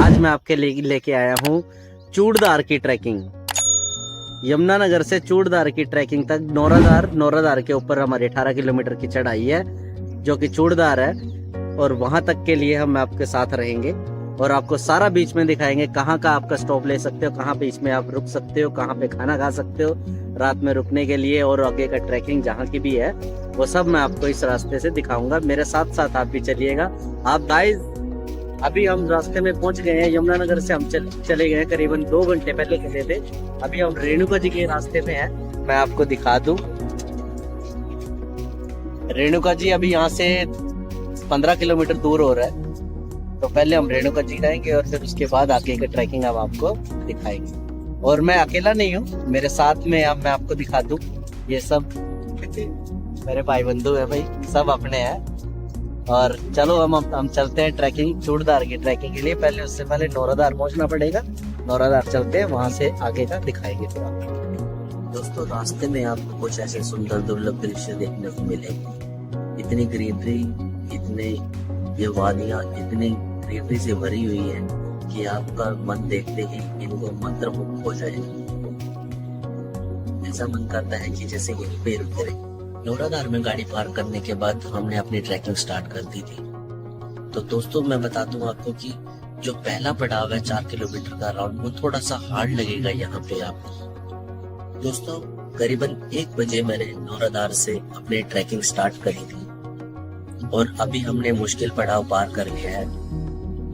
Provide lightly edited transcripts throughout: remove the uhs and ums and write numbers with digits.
आज मैं आपके लिए लेके आया हूँ चूड़धार की ट्रैकिंग। यमुनानगर से चूड़धार की ट्रैकिंग तक नौराधार के ऊपर हमारी 18 किलोमीटर की चढ़ाई है जो कि चूड़धार है, और वहां तक के लिए हम आपके साथ रहेंगे और आपको सारा बीच में दिखाएंगे कहाँ का आपका स्टॉप ले सकते हो, कहाँ बीच में आप रुक सकते हो, कहाँ पे खाना खा सकते हो रात में रुकने के लिए, और आगे का ट्रैकिंग जहाँ की भी है वो सब मैं आपको इस रास्ते से दिखाऊंगा। मेरे साथ साथ आप भी चलिएगा। आप गाइस अभी हम रास्ते में पहुंच गए हैं। यमुनानगर से हम चले गए करीबन 2 घंटे पहले चले थे। अभी हम रेणुका जी के रास्ते में हैं, मैं आपको दिखा दूं। रेणुका जी अभी यहाँ से 15 किलोमीटर दूर हो रहा है, तो पहले हम रेणुका जी जाएंगे और फिर उसके बाद आगे की ट्रैकिंग हम आपको दिखाएंगे। और मैं अकेला नहीं हूँ, मेरे साथ में अब मैं आपको दिखा दूं, ये सब मेरे भाई बंधु है भाई, सब अपने हैं। और चलो हम चलते हैं ट्रैकिंग, चूड़धार की ट्रैकिंग के लिए। पहले उससे पहले नौराधार पहुंचना पड़ेगा, नौराधार चलते हैं, वहां से आगे का दिखाएंगे थोड़ा। दोस्तों रास्ते में आपको कुछ ऐसे सुंदर दुर्लभ दृश्य देखने को मिलेंगे। इतनी ग्रीनरी, इतने ये वादियां इतनी ग्रीनरी से भरी हुई है कि आपका मन देखते ही इनको मंत्रमुग्ध हो जाएगा। ऐसा मन करता है कि जैसे यहीं पे रुके रहे। नौराधार में गाड़ी पार्क करने के बाद हमने अपनी ट्रैकिंग स्टार्ट कर दी थी। तो दोस्तों मैं बता दूं आपको कि जो पहला पड़ाव है 4 किलोमीटर का राउंड, वो थोड़ा सा हार्ड लगेगा यहाँ पे आपको। दोस्तों करीबन 1 बजे मैंने नौराधार से अपनी ट्रैकिंग स्टार्ट करी थी और अभी हमने मुश्किल पड़ाव पार कर लिया है।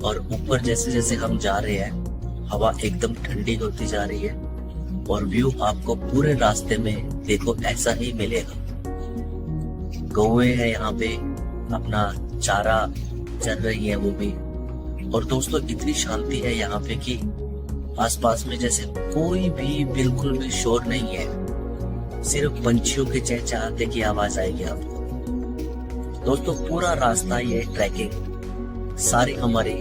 और ऊपर जैसे जैसे हम जा रहे हैं हवा एकदम ठंडी होती जा रही है और व्यू आपको पूरे रास्ते में देखो ऐसा ही मिलेगा। गौए है यहाँ पे, अपना चारा चल रही है वो भी। और दोस्तों इतनी शांति है यहाँ पे कि आसपास में जैसे कोई भी बिल्कुल भी शोर नहीं है, सिर्फ पंछियों के चहचहाते की आवाज आएगी आपको। दोस्तों पूरा रास्ता ये ट्रैकिंग सारी हमारी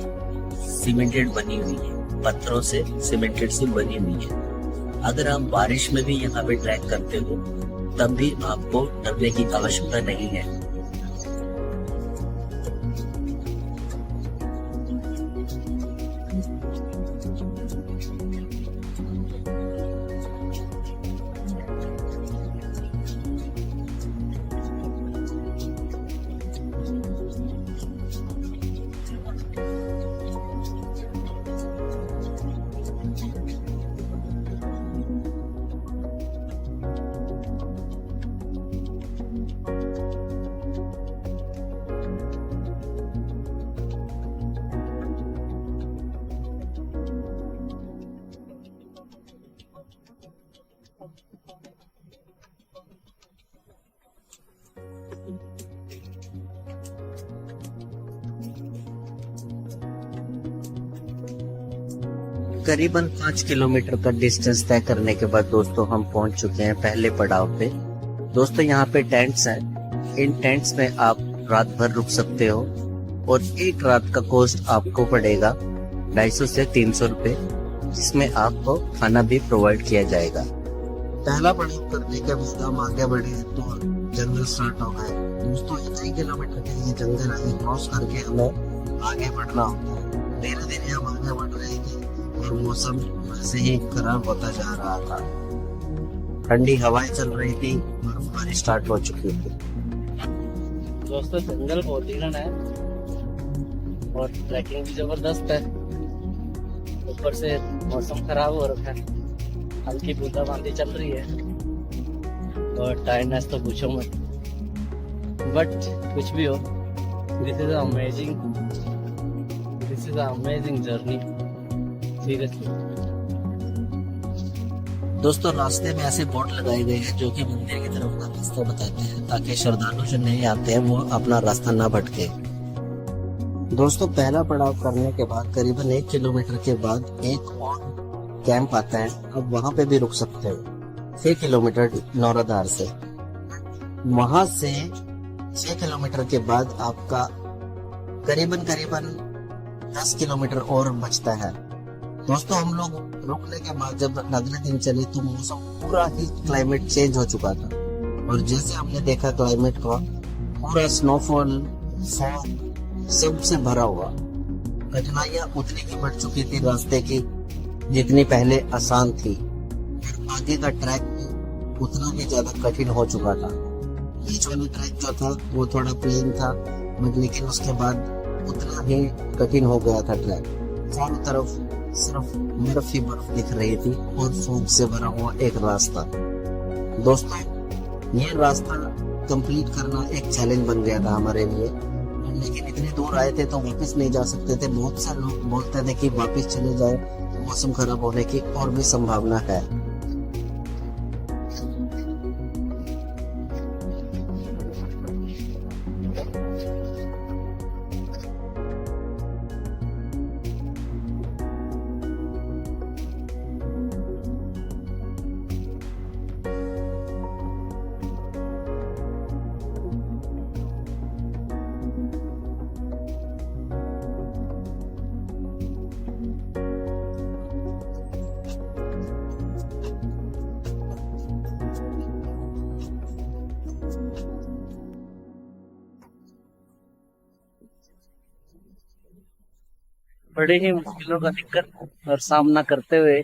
सीमेंटेड बनी हुई है, पत्थरों से सीमेंटेड से बनी हुई है। अगर आप बारिश में भी यहाँ पे ट्रैक करते हो तब भी आपको डरने की आवश्यकता नहीं है। करीबन 5 किलोमीटर का डिस्टेंस तय करने के बाद दोस्तों हम पहुंच चुके हैं पहले पड़ाव पे। दोस्तों यहाँ पे टेंट्स हैं, इन टेंट्स में आप रात भर रुक सकते हो और एक रात का कॉस्ट आपको पड़ेगा 250 से 300 रुपए, जिसमें आपको खाना भी प्रोवाइड किया जाएगा। पहला पड़ाव करने के बाद हम आगे बढ़े तो जंगल स्टार्ट हो गए। दोस्तों 1 किलोमीटर के ये जंगल आगे क्रॉस करके हमें आगे बढ़ना होता है। धीरे धीरे हम आगे बढ़ रहे थे और मौसम वैसे ही खराब होता जा रहा था, ठंडी हवाएं चल रही थी, बर्फबारी स्टार्ट हो चुकी थी। दोस्तों जंगल बहुत ही घना है और ट्रैकिंग भी जबरदस्त है। ऊपर से मौसम खराब हो रखा है, हल्की बूंदाबांदी चल रही है और टायर्डनेस तो पूछो मत। बट कुछ भी हो, this is amazing journey seriously. दोस्तों रास्ते में ऐसे बोर्ड लगाए गए हैं जो कि मंदिर की तरफ का रास्ता बताते हैं, ताकि श्रद्धालु जो नहीं आते हैं वो अपना रास्ता ना भटके। दोस्तों पहला पड़ाव करने के बाद करीबन 1 किलोमीटर के बाद एक और कैंप आता है, अब वहां पे भी रुक सकते हो 6 किलोमीटर नौराधार से। वहां से 6 किलोमीटर के बाद आपका करीबन 10 किलोमीटर और बचता है। दोस्तों हम लोग रुकने के बाद जब अगले दिन चले तो मौसम पूरा ही क्लाइमेट चेंज हो चुका था और जैसे हमने देखा क्लाइमेट का पूरा स्नोफॉल, फॉग सबसे भरा हुआ कठिनाइयां उतनी ही बढ़ चुकी थी रास्ते की जितनी पहले आसान थी, और आगे का ट्रैक भी उतना ही ज्यादा कठिन हो चुका था। बीच वाला ट्रैक जो था वो थोड़ा प्लेन था, बट लेकिन उसके बाद उतना ही कठिन हो गया था ट्रैक। चारों तरफ सिर्फ बर्फ ही बर्फ दिख रही थी और फॉग से भरा हुआ एक रास्ता। दोस्तों, ये रास्ता कंप्लीट करना एक चैलेंज बन गया था हमारे लिए, लेकिन इतनी दूर आए थे तो वापस नहीं जा सकते थे। बहुत से लोग बोलते थे कि वापस चले जाए, मौसम खराब होने की और भी संभावना है। बड़े ही मुश्किलों का दिक्कत और सामना करते हुए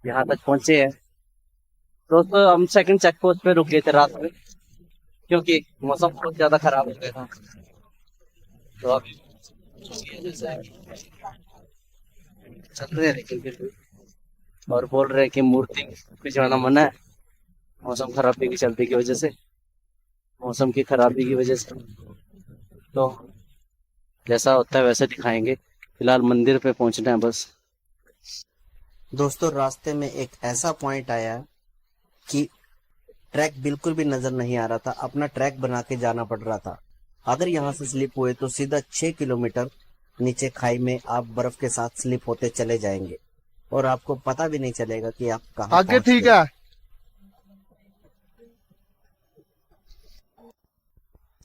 यहाँ तक पहुंचे हैं। दोस्तों, हम सेकंड चेक पोस्ट पे रुके थे रात में, क्योंकि मौसम बहुत ज्यादा खराब हो गया था। तो अभी चल रहे हैं, लेकिन फिर भी और बोल रहे हैं कि मूर्ति भिजवाना मना है, मौसम खराबी की चलती की वजह से, मौसम की खराबी की वजह से। तो जैसा होता है वैसे दिखाएंगे, फिलहाल मंदिर पे पहुंचना है बस। दोस्तों, रास्ते में एक ऐसा पॉइंट आया कि ट्रैक बिल्कुल भी नजर नहीं आ रहा था, अपना ट्रैक बना के जाना पड़ रहा था। अगर यहाँ से स्लिप हुए तो सीधा 6 किलोमीटर नीचे खाई में आप बर्फ के साथ स्लिप होते चले जाएंगे और आपको पता भी नहीं चलेगा कि आप कहाँ आगे पहुंच ठीक गए। है।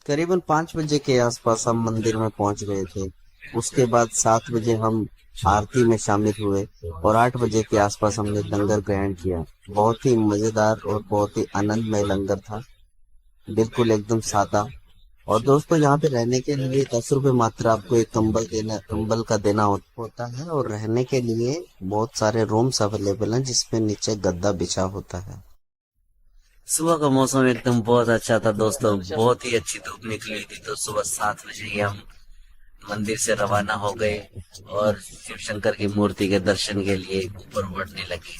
करीबन 5 बजे के आसपास हम मंदिर में पहुंच गए थे। उसके बाद 7 बजे हम आरती में शामिल हुए और 8 बजे के आसपास हमने लंगर ग्रहण किया। बहुत ही मजेदार और बहुत ही आनंदमय लंगर था, बिल्कुल एकदम सादा। और दोस्तों, यहाँ पे रहने के लिए 10 रुपए मात्र आपको एक कंबल का देना होता है, और रहने के लिए बहुत सारे रूम्स अवेलेबल हैं जिसमें नीचे गद्दा बिछा होता है। सुबह का मौसम एकदम बहुत अच्छा था दोस्तों, बहुत ही अच्छी धूप निकली थी। तो सुबह 7 बजे ही हम मंदिर से रवाना हो गए और शिव शंकर की मूर्ति के दर्शन के लिए ऊपर बढ़ने लगे।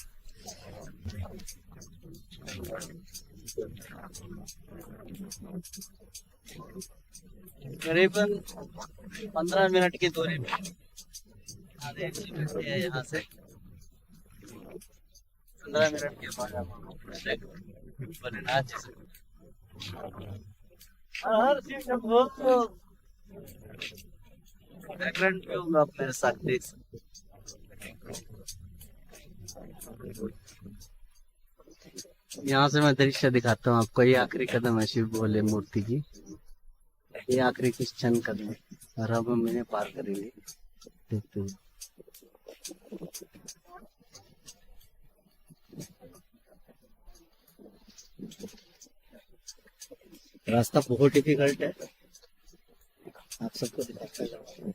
करीबन 15 मिनट की दूरी पे आधे है यहाँ से। 15 मिनट के बाद हर चीज बैकग्राउंड व्यू आप मेरे साथ देख सकते हैं। यहाँ से मैं दृश्य दिखाता हूँ आपको। ये आखिरी कदम है शिव भोले मूर्ति की, ये आखिरी कुछ चंद कदम है और अब हम इन्हें पार करेंगे। देखते हैं। रास्ता बहुत डिफिकल्ट है, आप सबको दिखाता जाऊँ।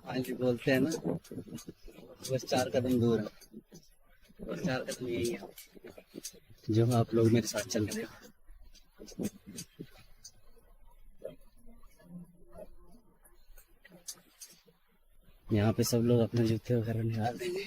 हाँ जी, बोलते हैं ना, बस 4 कदम दूर है, बस 4 कदम यही है जो आप लोग मेरे साथ चल रहे हो। यहाँ पे सब लोग अपने जूते वगैरह निकाल देंगे।